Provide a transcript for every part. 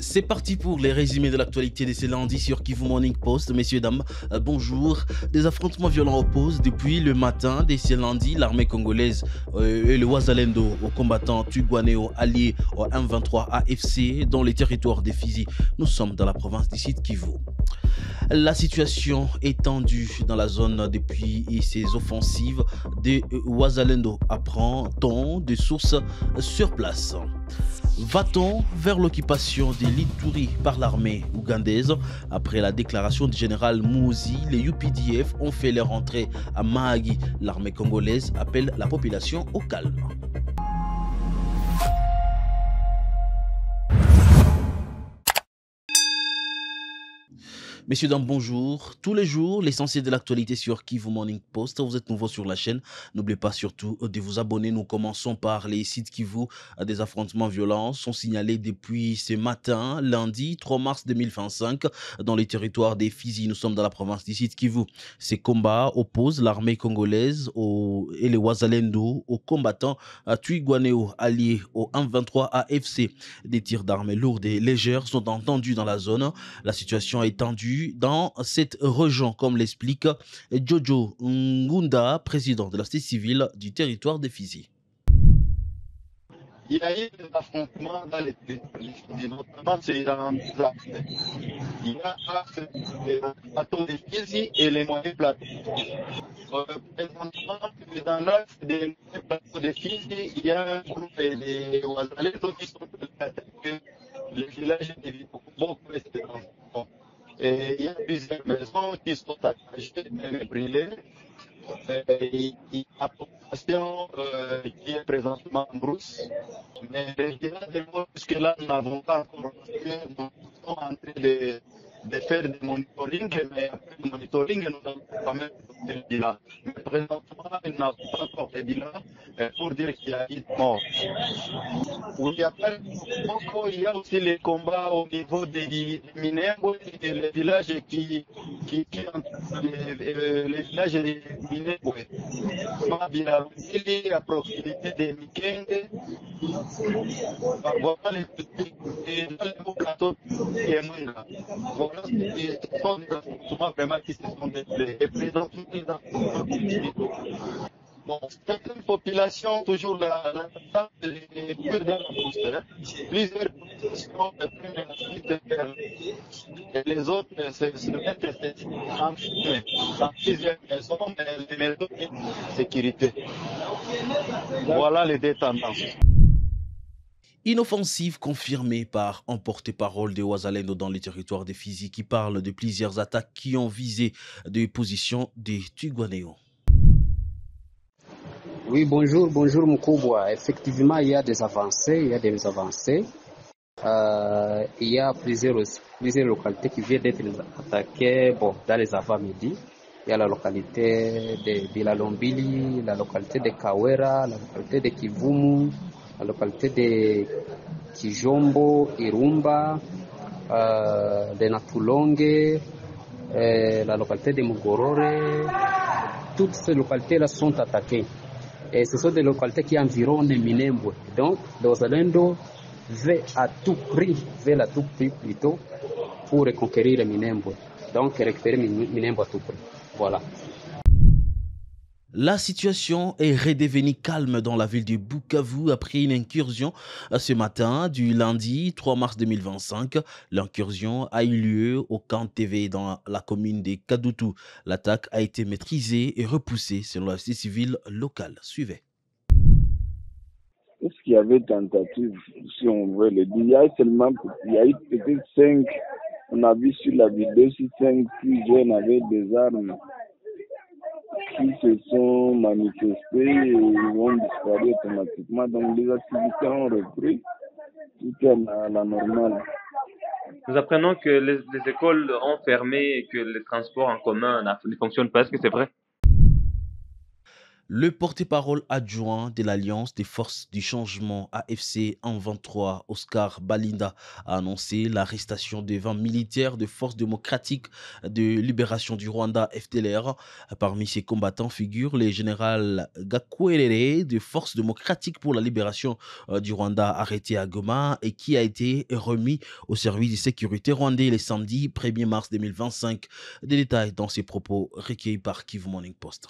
C'est parti pour les résumés de l'actualité de ce lundi sur Kivu Morning Post. Messieurs, dames, bonjour. Des affrontements violents opposent depuis le matin de ce lundi l'armée congolaise et le Wazalendo aux combattants Twirwaneho alliés au M23 AFC dans les territoires des Fizi. Nous sommes dans la province du Sud Kivu. La situation est tendue dans la zone depuis ces offensives de Wazalendo, apprend-on de sources sur place. Va-t-on vers l'occupation de l'Ituri par l'armée ougandaise? Après la déclaration du général Mouzi, les UPDF ont fait leur entrée à Mahagi. L'armée congolaise appelle la population au calme. Messieurs, dames, bonjour. Tous les jours, l'essentiel de l'actualité sur Kivu Morning Post. Vous êtes nouveau sur la chaîne. N'oubliez pas surtout de vous abonner. Nous commençons par les sites Kivu. Des affrontements violents sont signalés depuis ce matin, lundi 3 mars 2025, dans les territoires des Fizi. Nous sommes dans la province du Sud Kivu. Ces combats opposent l'armée congolaise et les Wazalendo aux combattants à Twirwaneho alliés au M23 AFC. Des tirs d'armes lourdes et légères sont entendus dans la zone. La situation est tendue dans cette région, comme l'explique Jojo Ngunda, président de la société civile du territoire des Fizi. Il y a eu des affrontements dans les pays, notamment c'est dans les axes. Il y a les plateaux des Fizi et les moyens plateaux. Présentement, dans l'axe des plateaux des Fizi, il y a un groupe des Wazalendo qui sont que les villages de beaucoup d'espérance. Et il y a plusieurs maisons qui sont attachées, même brûlées. Il y a la population qui est présentement en brousse. Mais je dirais des mots, puisque là, nous n'avons pas encore reçu, nous sommes en train de faire du monitoring, mais après le monitoring, nous avons quand même le bilan. Mais présentement, nous n'avons pas encore le bilan pour dire qu'il y a eu de morts. Oui, il y a aussi les combats au niveau des Minembwe et les villages les villages des Minembwe. Mabirabili, à proximité des Mikenge, voilà les petits plateaux et Munga. Voilà, ce sont des affrontements vraiment qui se sont déplacés. Et présentement, les affrontements. Bon, certaines populations, toujours la tendance est plus dans la brousse. Plusieurs populations prennent la suite et les autres se mettent en fuite dans plusieurs maisons, mais les maisons de sécurité. Voilà les deux tendances. Une offensive confirmée par un porte-parole de Wazalendo dans les territoires des Fizi qui parle de plusieurs attaques qui ont visé des positions de Twirwaneho. Oui, bonjour Mukubwa. Effectivement, il y a des avancées, il y a plusieurs localités qui viennent d'être attaquées dans les avant-midi. Il y a la localité de Bilalombili, la localité de Kawera, la localité de Kivumu, la localité de Kijombo, Irumba, de Natulonge, la localité de Mugorore. Toutes ces localités-là sont attaquées. Et ce sont des localités qui environnent Minembwe. Donc, les Wazalendo veulent à tout prix plutôt, pour reconquérir Minembwe. Donc, récupérer Minembwe à tout prix. Voilà. La situation est redevenue calme dans la ville de Bukavu après une incursion ce matin du lundi 3 mars 2025. L'incursion a eu lieu au camp TV dans la commune de Kadutu. L'attaque a été maîtrisée et repoussée selon la société civile locale. Suivez. Est-ce qu'il y avait tentative, si on veut le dire? Il y a eu peut-être 5, on a vu sur la vidéo, si 5 plus jeunes avaient des armes qui se sont manifestés et ils ont disparu automatiquement. Donc les activités ont repris, tout est à la normale. Nous apprenons que les écoles ont fermé et que les transports en commun ne fonctionnent pas. Est-ce que c'est vrai? Le porte-parole adjoint de l'Alliance des forces du changement AFC 123, Oscar Balinda, a annoncé l'arrestation de 20 militaires de forces démocratiques de libération du Rwanda FDLR. Parmi ces combattants figurent les généraux Gakwerere de Forces démocratiques pour la libération du Rwanda arrêté à Goma et qui a été remis au service de sécurité rwandais le samedi 1er mars 2025. Des détails dans ces propos recueillis par Kivu Morning Post.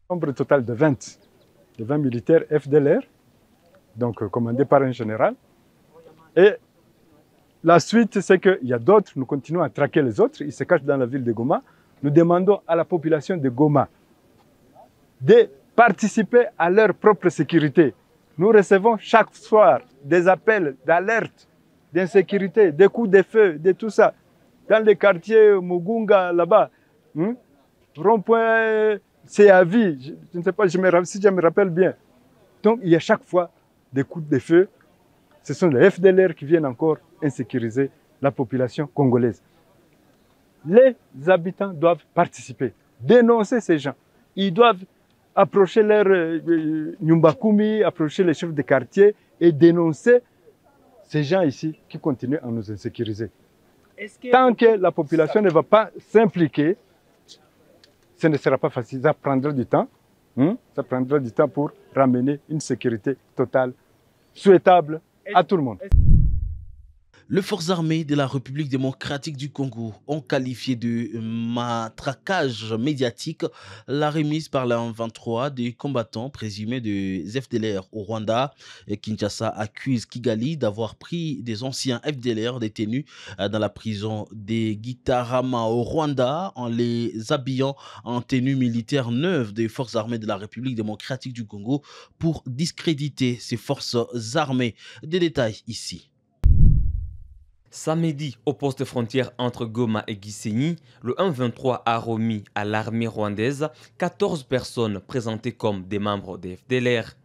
Nombre total de 20 militaires FDLR, donc commandés par un général. Et la suite, c'est qu'il y a d'autres, nous continuons à traquer les autres, ils se cachent dans la ville de Goma. Nous demandons à la population de Goma de participer à leur propre sécurité. Nous recevons chaque soir des appels d'alerte, d'insécurité, des coups de feu, de tout ça. Dans les quartiers Mugunga, là-bas, rond-point CAV, je ne sais pas si je me rappelle bien. Donc il y a chaque fois des coups de feu. Ce sont les FDLR qui viennent encore insécuriser la population congolaise. Les habitants doivent participer, dénoncer ces gens. Ils doivent approcher leurs Nyumbakumi, approcher les chefs de quartier et dénoncer ces gens ici qui continuent à nous insécuriser. Tant que la population ne va pas s'impliquer, ce ne sera pas facile, ça prendra du temps. Ça prendra du temps pour ramener une sécurité totale, souhaitable à tout le monde. Les forces armées de la République démocratique du Congo ont qualifié de matraquage médiatique la remise par la M23 des combattants présumés de FDLR au Rwanda. Kinshasa accuse Kigali d'avoir pris des anciens FDLR détenus dans la prison des Gitarama au Rwanda en les habillant en tenue militaire neuve des forces armées de la République démocratique du Congo pour discréditer ces forces armées. Des détails ici. Samedi, au poste frontière entre Goma et Gisenyi, le 1-23 a remis à l'armée rwandaise 14 personnes présentées comme des membres des FDLR.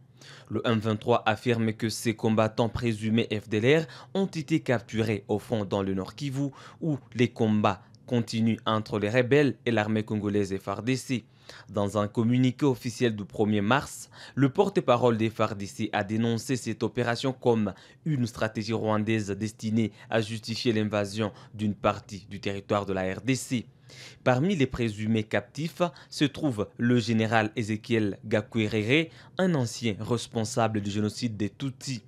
Le 1-23 affirme que ces combattants présumés FDLR ont été capturés au fond dans le Nord Kivu, où les combats continuent entre les rebelles et l'armée congolaise FARDC. Dans un communiqué officiel du 1er mars, le porte-parole des FARDC a dénoncé cette opération comme une stratégie rwandaise destinée à justifier l'invasion d'une partie du territoire de la RDC. Parmi les présumés captifs se trouve le général Ezekiel Gakwerere, un ancien responsable du génocide des Tutsis.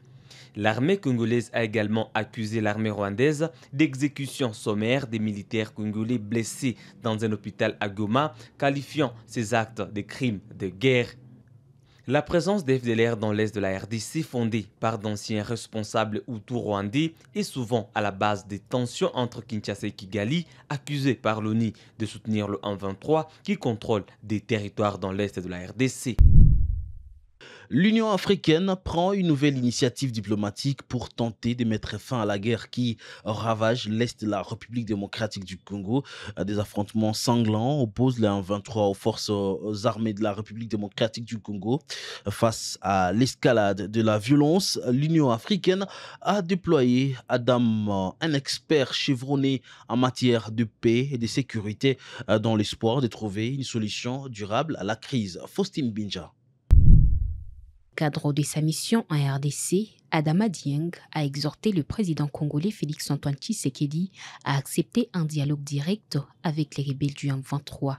L'armée congolaise a également accusé l'armée rwandaise d'exécution sommaire des militaires congolais blessés dans un hôpital à Goma, qualifiant ces actes de crimes de guerre. La présence des FDLR dans l'est de la RDC, fondée par d'anciens responsables hutus rwandais, est souvent à la base des tensions entre Kinshasa et Kigali, accusés par l'ONU de soutenir le 1-23 qui contrôle des territoires dans l'est de la RDC. L'Union africaine prend une nouvelle initiative diplomatique pour tenter de mettre fin à la guerre qui ravage l'est de la République démocratique du Congo. Des affrontements sanglants opposent les 1-23 aux forces armées de la République démocratique du Congo. Face à l'escalade de la violence, l'Union africaine a déployé Adam, un expert chevronné en matière de paix et de sécurité, dans l'espoir de trouver une solution durable à la crise. Faustine Binja. Cadre de sa mission en RDC, Adama Dieng a exhorté le président congolais Félix-Antoine Tshisekedi à accepter un dialogue direct avec les rebelles du M23.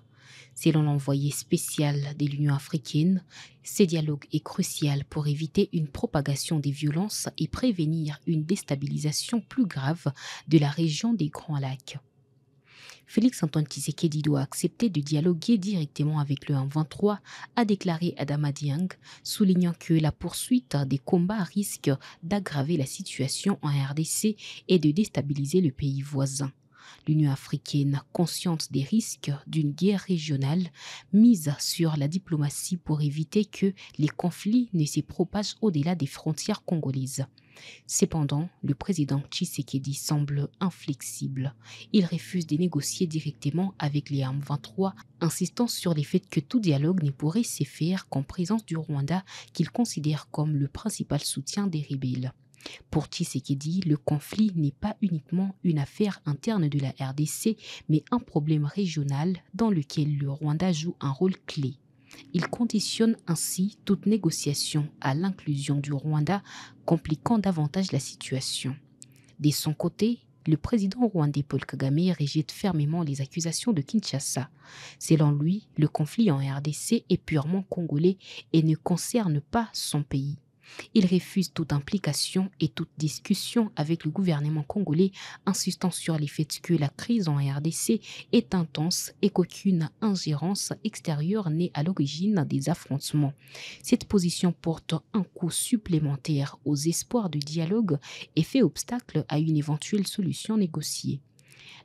Selon l'envoyé spécial de l'Union africaine, ce dialogue est crucial pour éviter une propagation des violences et prévenir une déstabilisation plus grave de la région des Grands Lacs. Félix-Antoine Tshisekedi doit accepter de dialoguer directement avec le M23, a déclaré Adama Dieng, soulignant que la poursuite des combats risque d'aggraver la situation en RDC et de déstabiliser le pays voisin. L'Union africaine, consciente des risques d'une guerre régionale, mise sur la diplomatie pour éviter que les conflits ne se propagent au-delà des frontières congolaises. Cependant, le président Tshisekedi semble inflexible. Il refuse de négocier directement avec les M23, insistant sur le fait que tout dialogue ne pourrait se faire qu'en présence du Rwanda, qu'il considère comme le principal soutien des rebelles. Pour Tshisekedi, le conflit n'est pas uniquement une affaire interne de la RDC, mais un problème régional dans lequel le Rwanda joue un rôle clé. Il conditionne ainsi toute négociation à l'inclusion du Rwanda, compliquant davantage la situation. De son côté, le président rwandais Paul Kagame rejette fermement les accusations de Kinshasa. Selon lui, le conflit en RDC est purement congolais et ne concerne pas son pays. Il refuse toute implication et toute discussion avec le gouvernement congolais, insistant sur le fait que la crise en RDC est intense et qu'aucune ingérence extérieure n'est à l'origine des affrontements. Cette position porte un coup supplémentaire aux espoirs de dialogue et fait obstacle à une éventuelle solution négociée.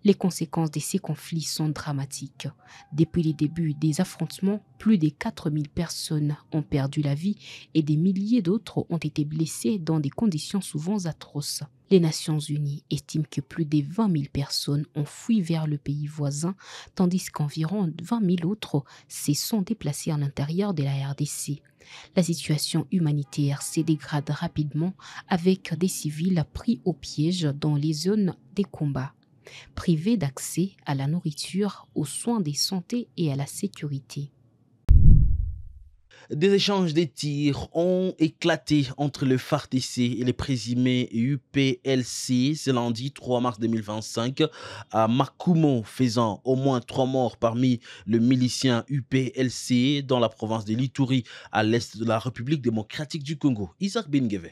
Les conséquences de ces conflits sont dramatiques. Depuis le début des affrontements, plus de 4000 personnes ont perdu la vie et des milliers d'autres ont été blessées dans des conditions souvent atroces. Les Nations Unies estiment que plus de 20 000 personnes ont fui vers le pays voisin, tandis qu'environ 20 000 autres se sont déplacés à l'intérieur de la RDC. La situation humanitaire se dégrade rapidement avec des civils pris au piège dans les zones des combats, privés d'accès à la nourriture, aux soins de santé et à la sécurité. Des échanges de tirs ont éclaté entre le FARDC et les présumés UPLC ce lundi 3 mars 2025 à Makumo, faisant au moins 3 morts parmi le milicien UPLC dans la province de l'Ituri à l'est de la République démocratique du Congo. Isaac Bingeve.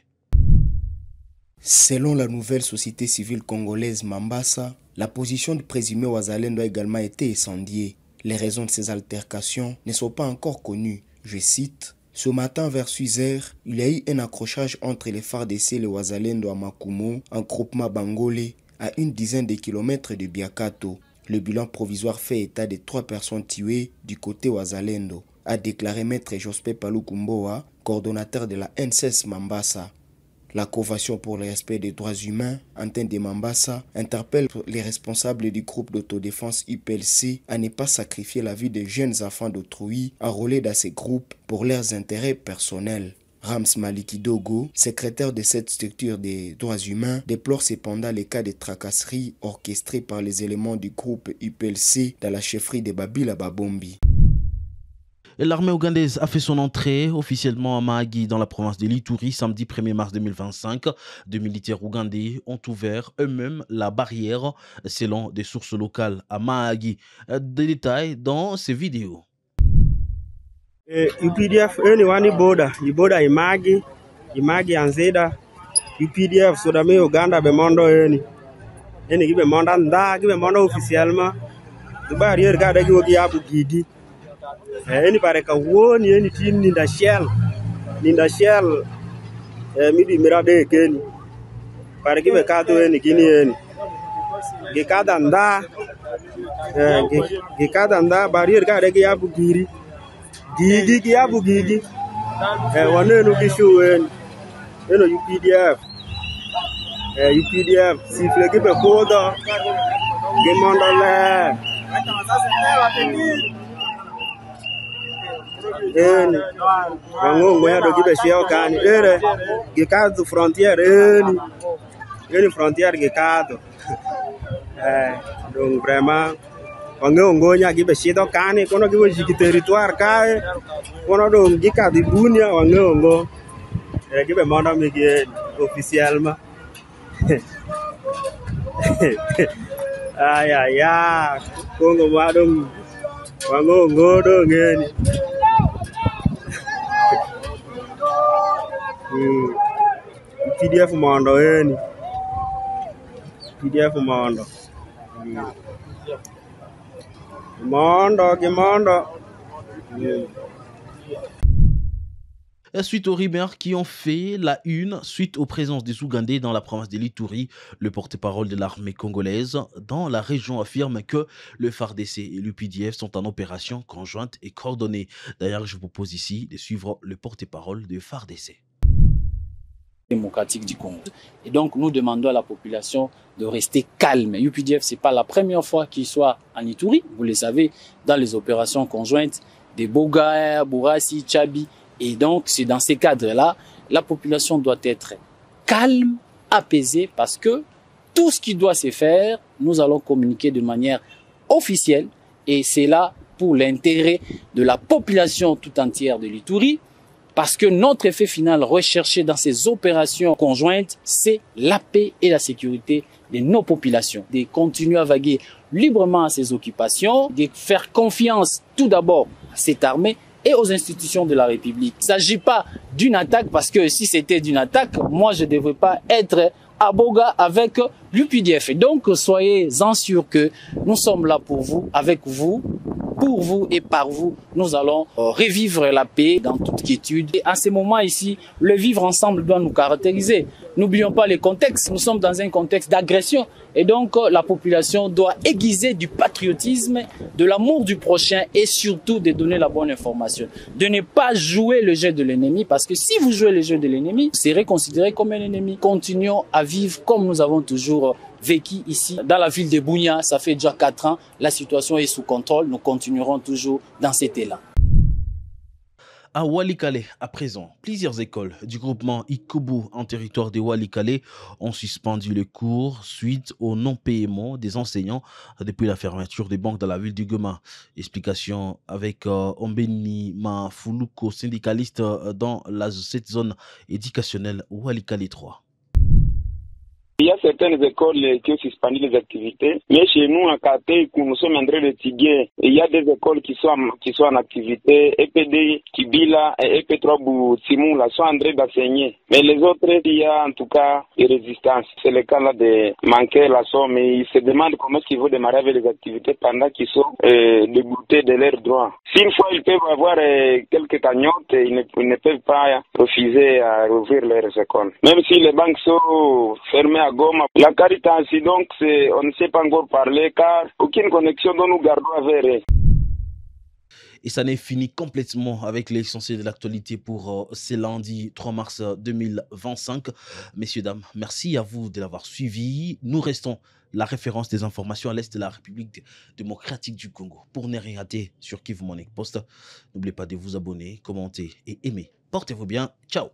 Selon la nouvelle société civile congolaise Mambasa, la position du présumé Wazalendo a également été incendiée. Les raisons de ces altercations ne sont pas encore connues. Je cite, « Ce matin vers 6h, il y a eu un accrochage entre les FARDC et les Wazalendo à Makumo, en groupement Bangolé, à une dizaine de kilomètres de Biakato. Le bilan provisoire fait état de 3 personnes tuées du côté Wazalendo, a déclaré maître Jospé Palukumboa, coordonnateur de la NCS Mambasa. La Convention pour le respect des droits humains, antenne de Mambasa, interpelle les responsables du groupe d'autodéfense UPLC à ne pas sacrifier la vie des jeunes enfants d'autrui enrôlés dans ces groupes pour leurs intérêts personnels. Rams Maliki Dogo, secrétaire de cette structure des droits humains, déplore cependant les cas de tracasseries orchestrés par les éléments du groupe UPLC dans la chefferie de Babila Babombi. L'armée ougandaise a fait son entrée officiellement à Mahagi dans la province de l'Ituri samedi 1er mars 2025. 2 militaires ougandais ont ouvert eux-mêmes la barrière selon des sources locales à Mahagi. Des détails dans ces vidéos. UPDF wani boda imagi anzeda UPDF sodame Uganda be mondo eni gibe monda nda gibe mondo officiellement de barrière ga da gi abu gidi eni pareka woni eni tin ninda shell midi mirade keni pare gibe kato eni kini eni gikada nda barrière ga da gi abu giri gigi abu gigi wanenu kishu eni eno UPDF sifle gibe kodo gemondo le eni wangongo ya do gibe sheo kani ere gikado frontière eni frontière gikado donc vraiment wangongo nya gibe shido kani kono gibe jigi territoire kae kono do gikado bunia wangongo gibe mondo migi officiellement ya kongo madum wangongo do ngeni PDF mondo eni PDF mondo Suite aux rumeurs qui ont fait la une, suite aux présences des Ougandais dans la province de l'Ituri, le porte-parole de l'armée congolaise dans la région affirme que le FARDC et l'UPDF sont en opération conjointe et coordonnée. D'ailleurs, je vous propose ici de suivre le porte-parole du FARDC. Démocratique du Congo. Et donc, nous demandons à la population de rester calme. UPDF, c'est pas la première fois qu'il soit en Ituri. Vous le savez, dans les opérations conjointes des Boga, Bourassi, Tchabi. Et donc, c'est dans ces cadres-là, la population doit être calme, apaisée, parce que tout ce qui doit se faire, nous allons communiquer de manière officielle. Et c'est là pour l'intérêt de la population tout entière de l'Ituri, parce que notre effet final recherché dans ces opérations conjointes, c'est la paix et la sécurité de nos populations, de continuer à vaguer librement à ces occupations, de faire confiance tout d'abord à cette armée et aux institutions de la République. Il ne s'agit pas d'une attaque, parce que si c'était d'une attaque, moi je ne devrais pas être à Boga avec l'UPDF. Et donc soyez-en sûrs que nous sommes là pour vous, avec vous, pour vous et par vous. Nous allons revivre la paix dans toute quiétude. Et à ce moment ici, le vivre ensemble doit nous caractériser. N'oublions pas les contextes. Nous sommes dans un contexte d'agression. Et donc, la population doit aiguiser du patriotisme, de l'amour du prochain et surtout de donner la bonne information. De ne pas jouer le jeu de l'ennemi, parce que si vous jouez le jeu de l'ennemi, vous serez considéré comme un ennemi. Continuons à vivre comme nous avons toujours vécu ici dans la ville de Bunia. Ça fait déjà 4 ans. La situation est sous contrôle. Nous continuerons toujours dans cet élan. À Walikale, à présent, plusieurs écoles du groupement Ikobu en territoire de Walikale ont suspendu le cours suite au non-paiement des enseignants depuis la fermeture des banques dans la ville du Goma. Explication avec Ombeni Mafuluko, syndicaliste dans cette zone éducationnelle Walikale 3. Il y a certaines écoles qui ont suspendu les activités, mais chez nous, en Kate, nous sommes en train d'étudier. Il y a des écoles qui sont en activité, EPD, Kibila et EP3 Boutsimou, sont en train d'enseigner. Mais les autres, il y a en tout cas des résistances. C'est le cas là de manquer la somme, mais ils se demandent comment ils vont démarrer avec les activités pendant qu'ils sont dégoûtés de leurs droits. Si une fois ils peuvent avoir quelques cagnottes, ils ne peuvent pas refuser à rouvrir leurs écoles. Même si les banques sont fermées à Goma. La Caritas, donc, on ne sait pas encore parler car aucune connexion dont nous gardons avec eux. Et ça n'est fini complètement avec l'essentiel de l'actualité pour ce lundi 3 mars 2025. Messieurs, dames, merci à vous de l'avoir suivi. Nous restons la référence des informations à l'est de la République démocratique du Congo. Pour ne rien rater sur Kivu Morning Post, n'oubliez pas de vous abonner, commenter et aimer. Portez-vous bien. Ciao.